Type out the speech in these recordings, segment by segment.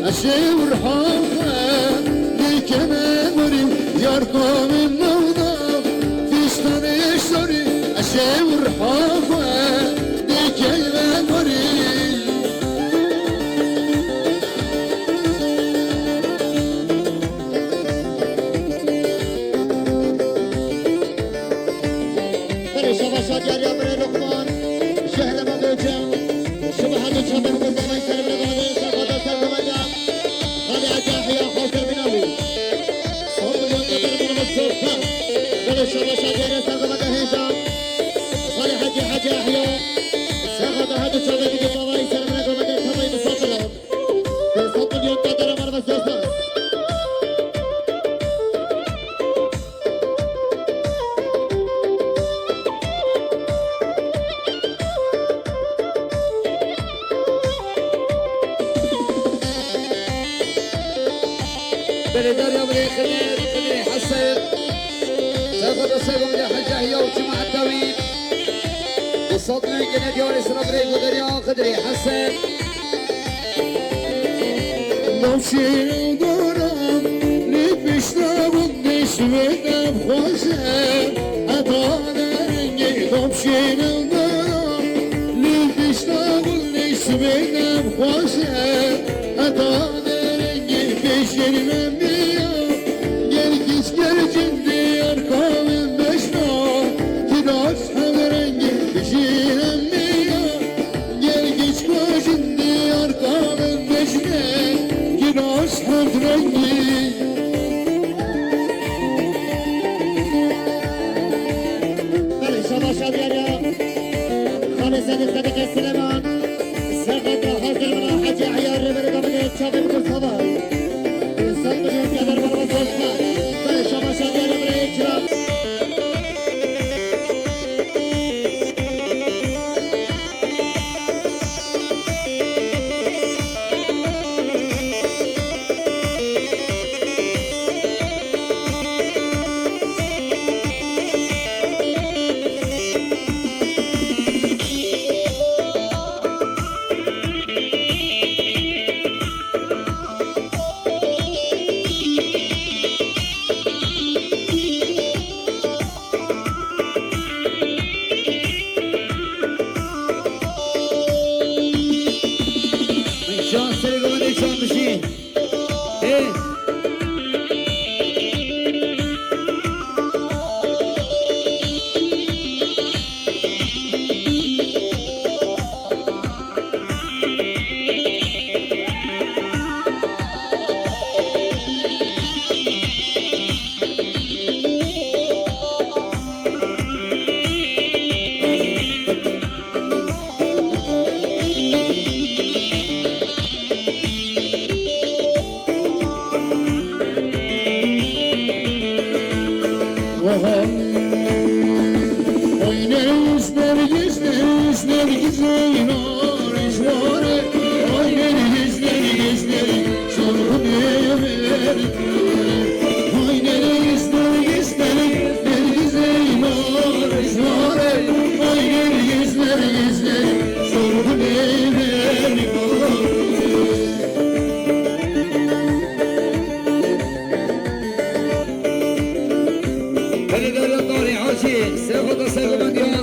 أشور حافة لكنا مريم يرقى من موضع فيشتان يشتري أشور حافة لكنا مريم فرشة بشاد يا بري لقمان شهد ما بوجه شبه هذا الشبه قدام يسلم لقمان سقط سلمنا هذا عجاحي حاصل من أبو صوب ينقدر من الصوفة فرشة بشاد يا سقط هشام هذا حجي عجاحي سقط هذا الشبه قدام يسلم لقمان كما يمسطره صوب ينقدر من الصوفة بلدار يا بري خليل حسن تاخذ السيف من حجه هي وجماعة التويل بصوت من قناة يوري سرابري ودريا خدري حسن نمشي دورم لبشنا بندش وينا بخوشه أطانا رنجي نمشي دورم لبشنا بندش وينا بخوشه أطانا رنجي بشر من بيا gelgis gelcin arkamın başına Kiraz rengi pişiren miya gelgis gelcin arkamın başına Kiraz rengi شباب يا خالد صديق السليمان سقط حاصل من حجي عيار ربنا قبل شباب الصباح صدق يا قدر والله صوتنا شباب يا ربنا يكرم شان سري قمدي شان مشي ايه Oynarız nergis nergis nergis oynar işvare Oynarız nergis nergis sorun yemer Oynarız nergis nergis nergis oynar işvare Oynarız nergis nergis sorun yemer بلدار يا طاري عاشي سيخوض السيف من ديا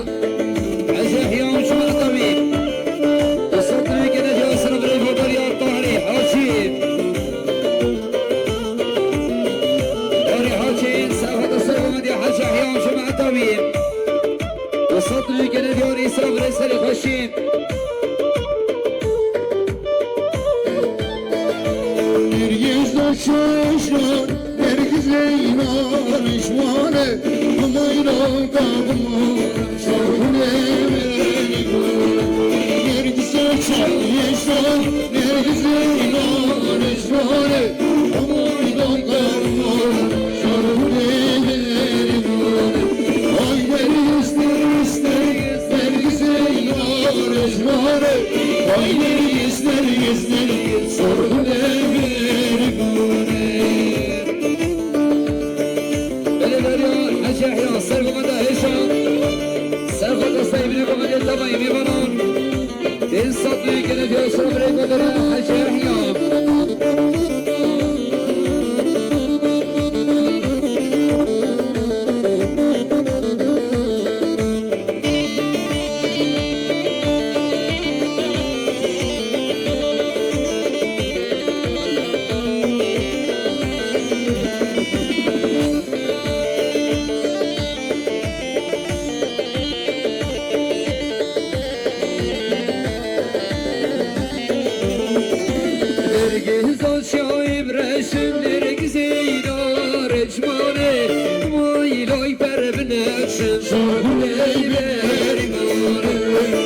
عجاح يا وجماعة التويل بصوت من قناة يوري سرابري ودريا طاري عاشي طاري عاشي سيخوض السيف من ديا عجاح يا وجماعة التويل بصوت من قناة يوري سرابري سري خشين Nergis doşuşlar Nergis leynar işvare Amayla kabımı Şarkın evleri Nergis doşuşlar Nergis leynar işvare Amayla kabımı Şarkın evleri Ay nergis nergis nergis Nergis leynar işvare Ay nergis nergis nergis Şarkın evleri عجاح يا سرق مدى هشام سرق الصيب لكم مدى الطبعي ببنان تنصد لي كنت يا صبري قدر عجاح يا Güzel şahim resimler güzel Reçmane Muyloy perbneşin Sorguley berimane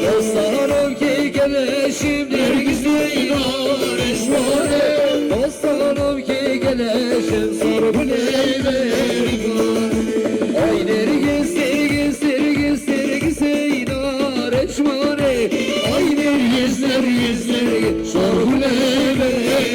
Dostlarım ki geleşimler güzel Reçmane Dostlarım ki geleşin Sorguley berimane Ayner gezdir gezdir gezdir güzel Reçmane Ayner gezdir gezdir Sorguley berimane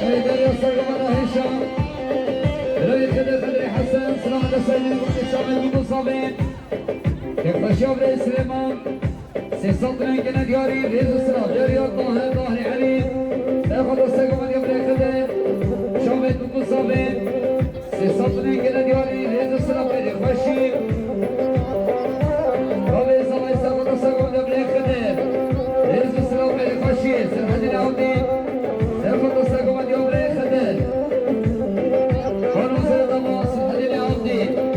هيدر يوصل لمدى هشام روي خدر خدري حسن سلامة السيدين والإسلام المصابين كيف شوف سليمان سيصد من كنا دياري ريز السلام جاري الظاهر ظاهر علي تاخذ السيقوم اليوم خدر شوف المصابين سيصد من كنا دياري ريز السلام غير خشي روي صلى يساقط السيقوم اليوم خدر ريز السلام غير خشي سرحد العودي تاخذ السيقوم اليوم خدر ونوصل الضماس سرحد العودي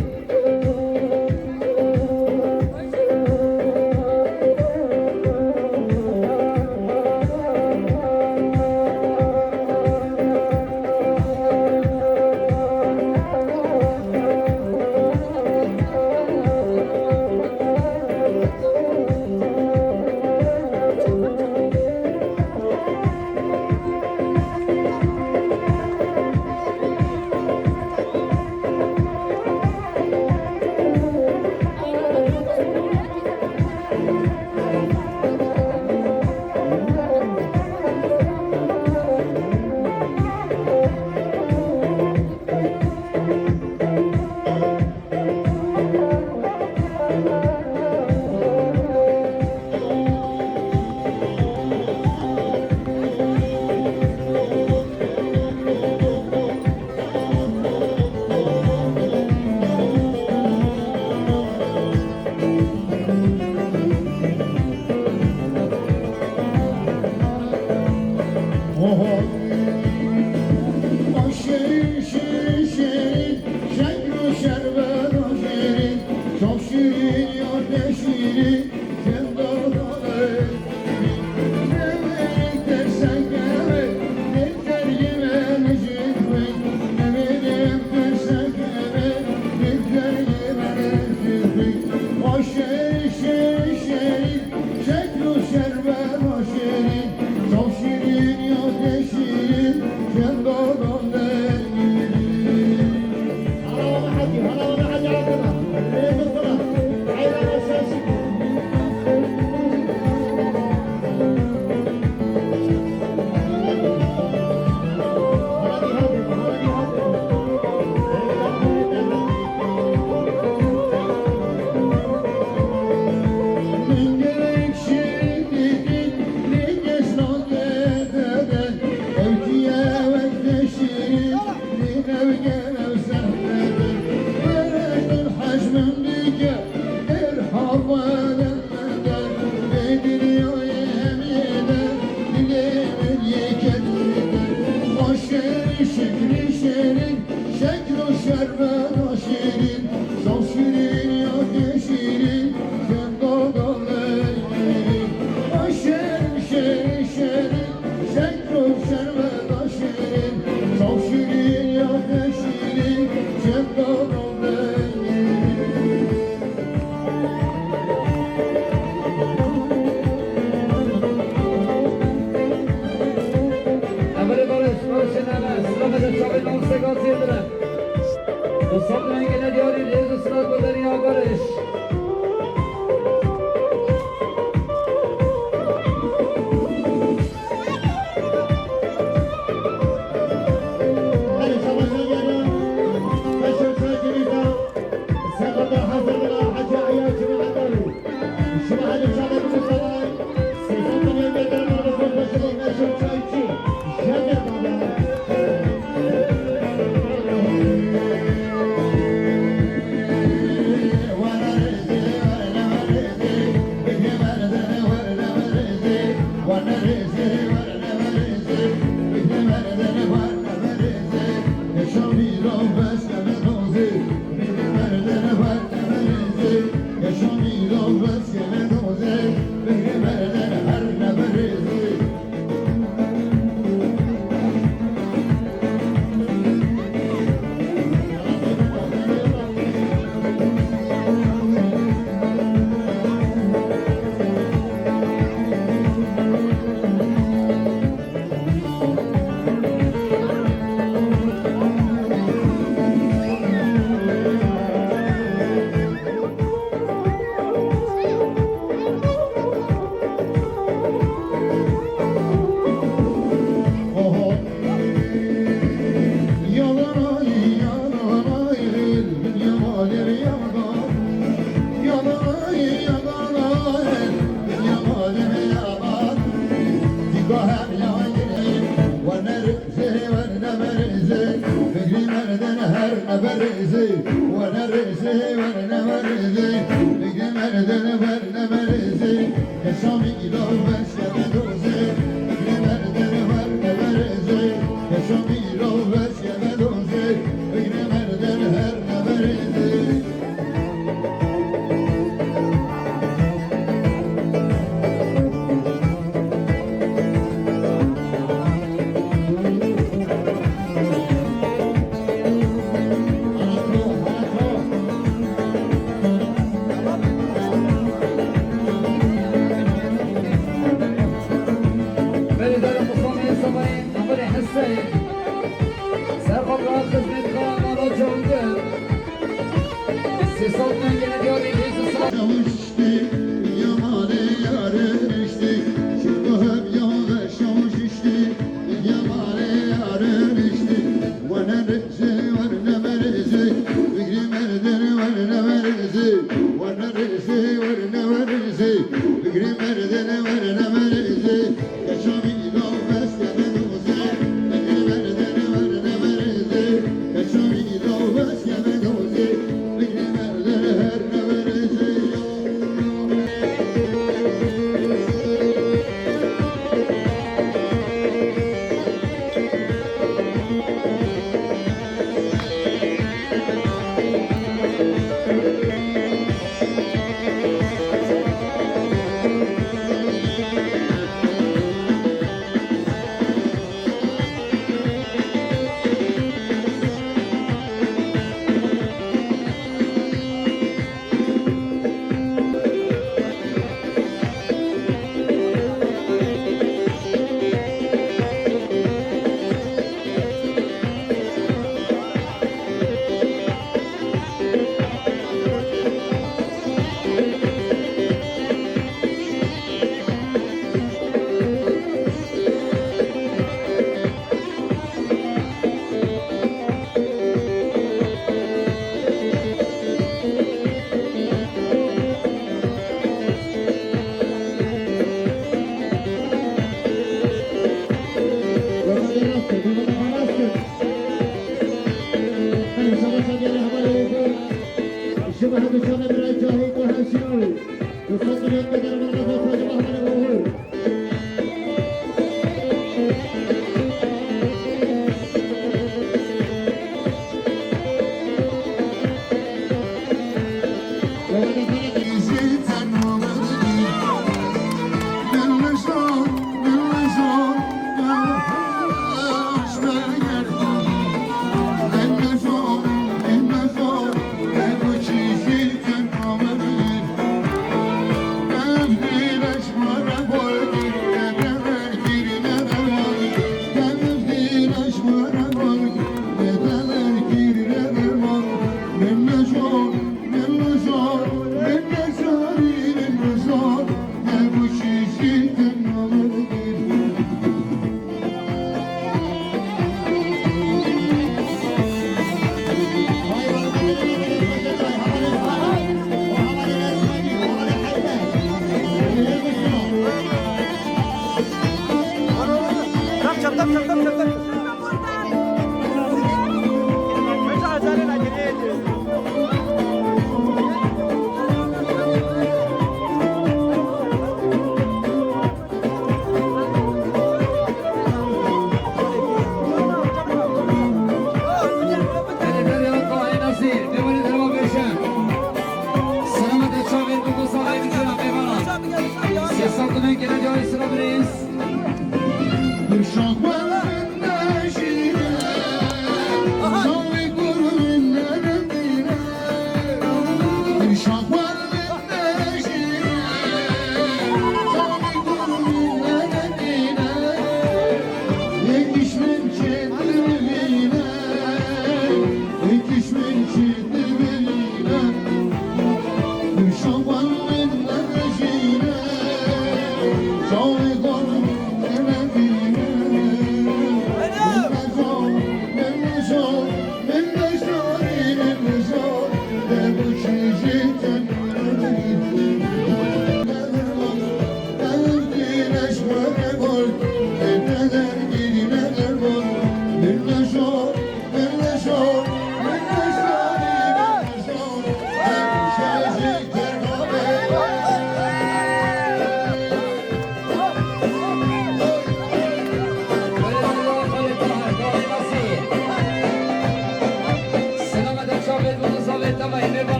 نبرزي فكري مردن هر نبرزي وانا رزي وانا نبرزي فكري مردن هر نبرزي كشامي إلو بس يبدوزي فكري مردن هر نبرزي كشامي إلو بس يبدوزي فكري مردن هر نبرزي بلدان مصطفى صبرين عمري حسين سرقط راخذ من خانة رجل سي صوتنا جنا ديوري بيس الصلاة Şavuşti, yamane yarın içti. Şimdi hep yağda şavuş içti. Yamane yarın içti. Vana rezi, vana merezi. Fikri merden, vana merezi. Vana rezi, vana merezi. Fikri merden, vana merezi. Yaşami ilav bes yemedoze. Fikri merden, vana merezi. Yaşami ilav bes yemedoze. Fikri merden her ne merezi. شبه بشان برای جاهید و هشیاری دوستان دنیا بگر مرد خواهد محمد بوهور Thank you.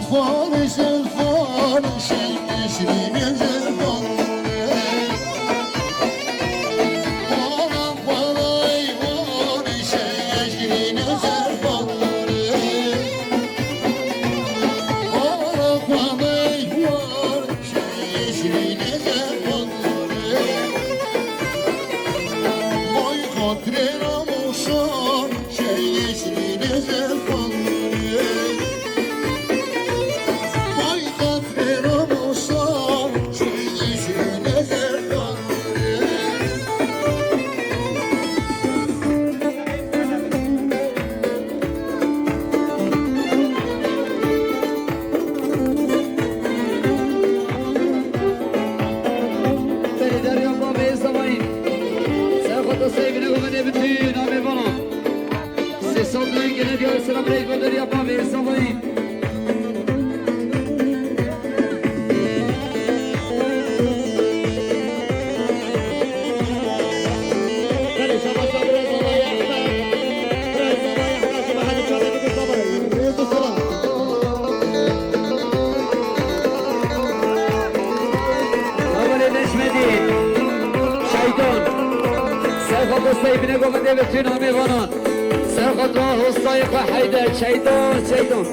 فارس الفارس يشرين الفارس سيبنا قوم دبتون هم يبانان سرقط راه الصايق حيدر شيطان شيطان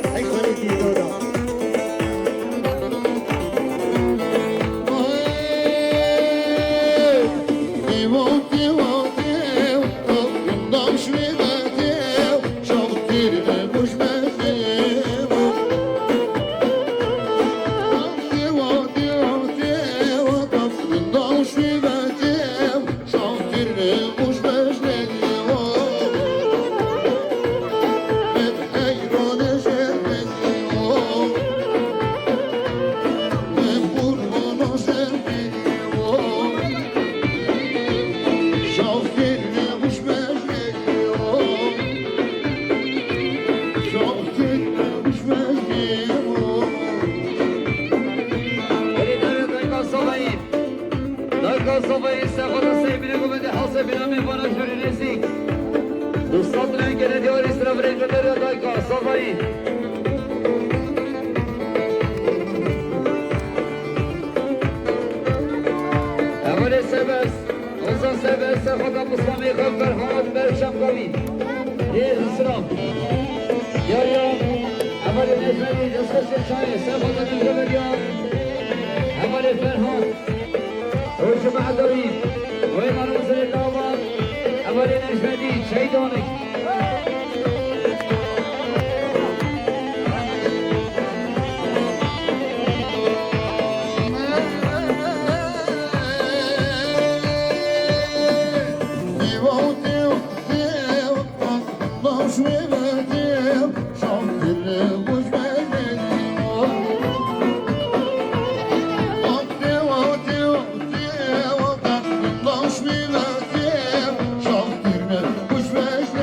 Push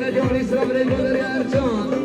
gene diyor İsra Bey Badır Ercan.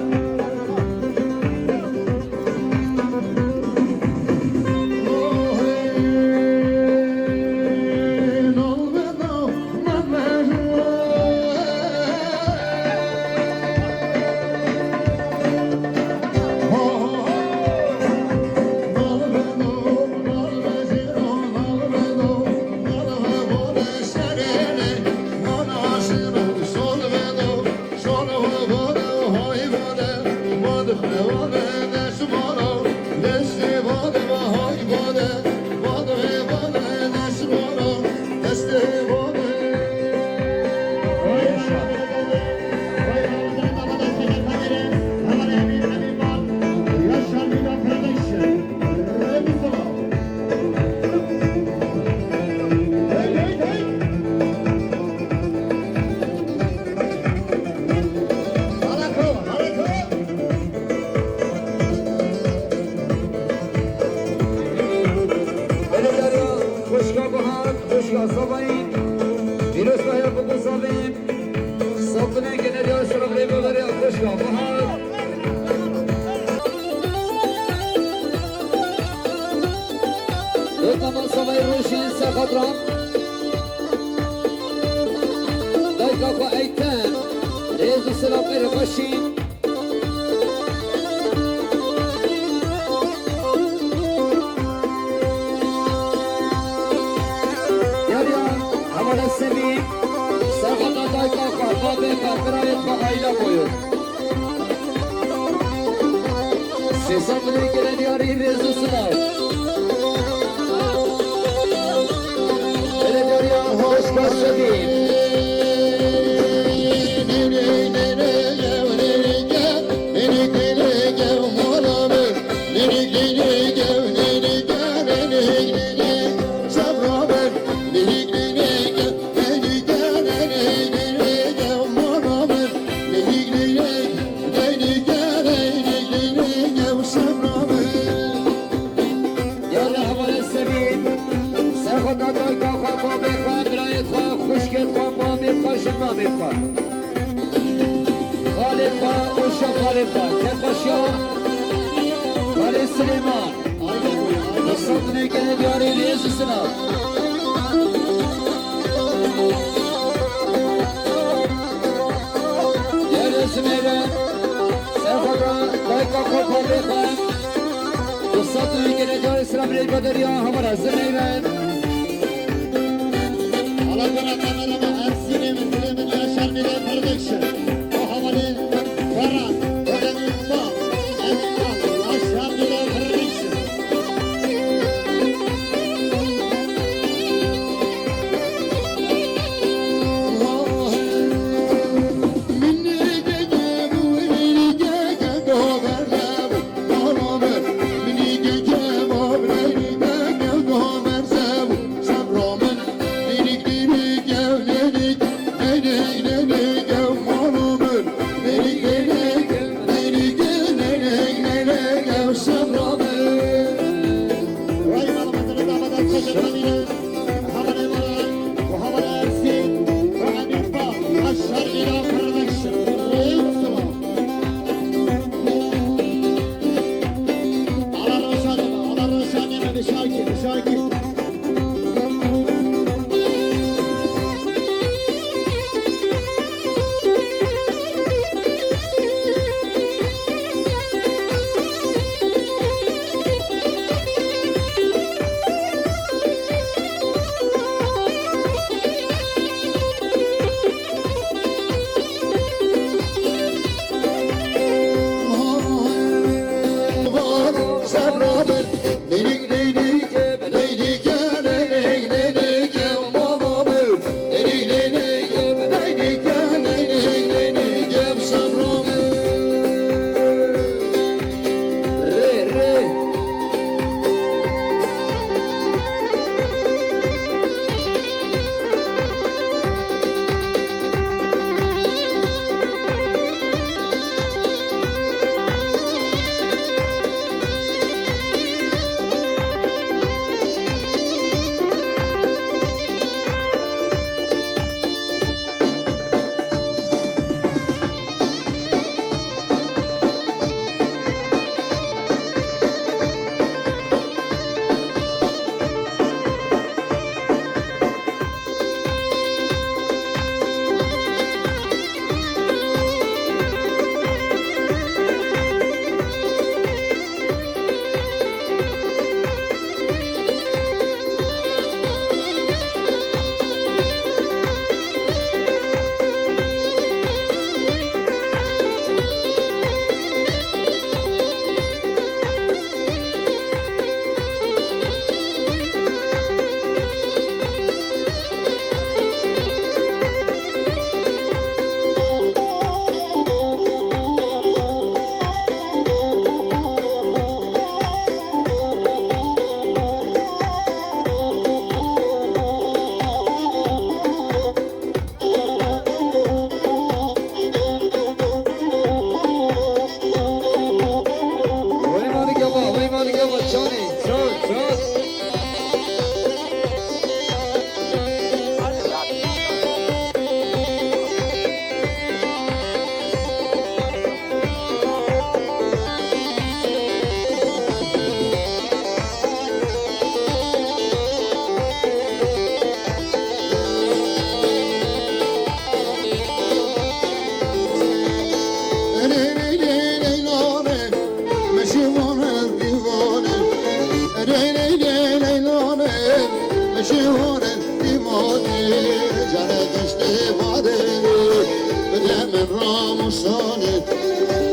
موسانه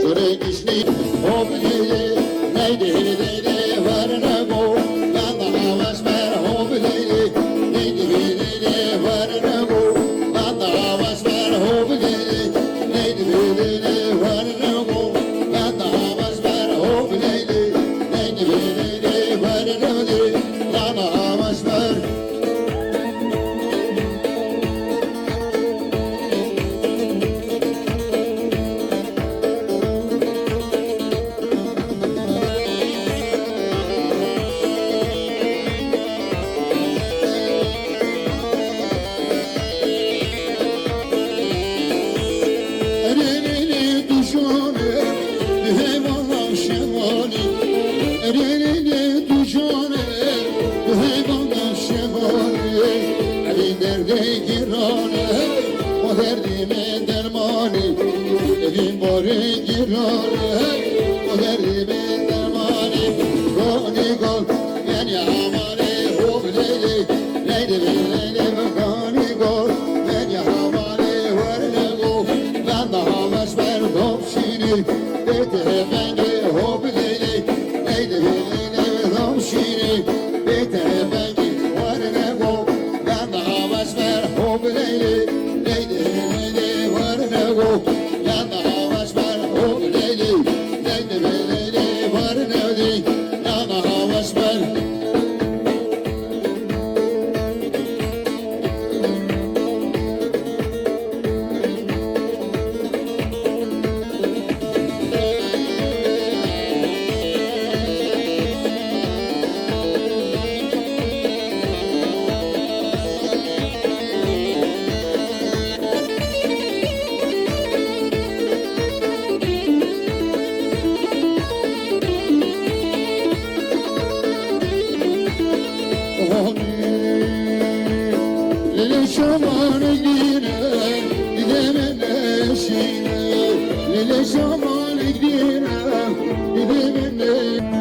جوره کشنی خوب لیلی لیلی لیلی ورنگو من دهوش بر خوب لیلی لیلی لیلی ورنگو من دهوش بر خوب لیلی لیلی لیلی ورنگو من دهوش بر خوب لیلی لیلی لیلی ورنگو من دهوش بر Elini düşane, heyvanlar şemali. Elini düşane, heyvanlar şemali. Elin derde girane, o derdime dermani. Elin bari girane, o derdime dermani. Gani gal, yani amane, hop leyli, leyli leyli, gani gal, yani amane, verle go. Ben daha mesmer domşini, bete bengi hop leyli, leyli leyli, domşini, bete bengi verle go. Ben daha mesmer hop leyli, leyli leyli, verle go. Ben daha mesmer hop leyli, leyli leyli, verle go. Ben daha mesmer Lili şamanı gine, gidemin eşine. Lili şamanı gine, gidemin eşine.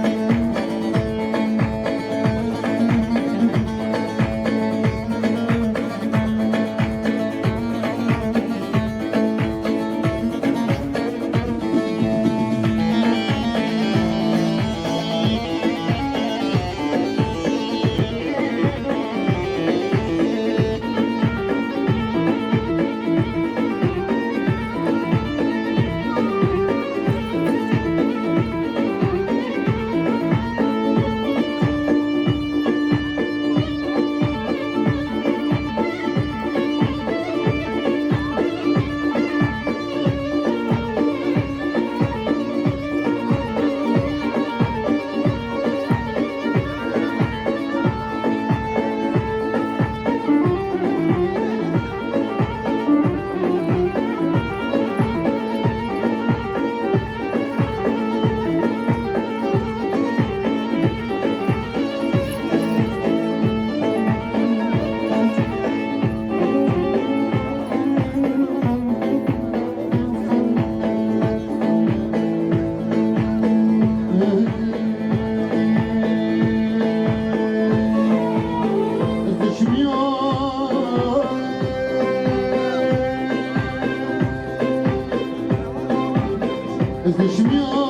Düşmüyor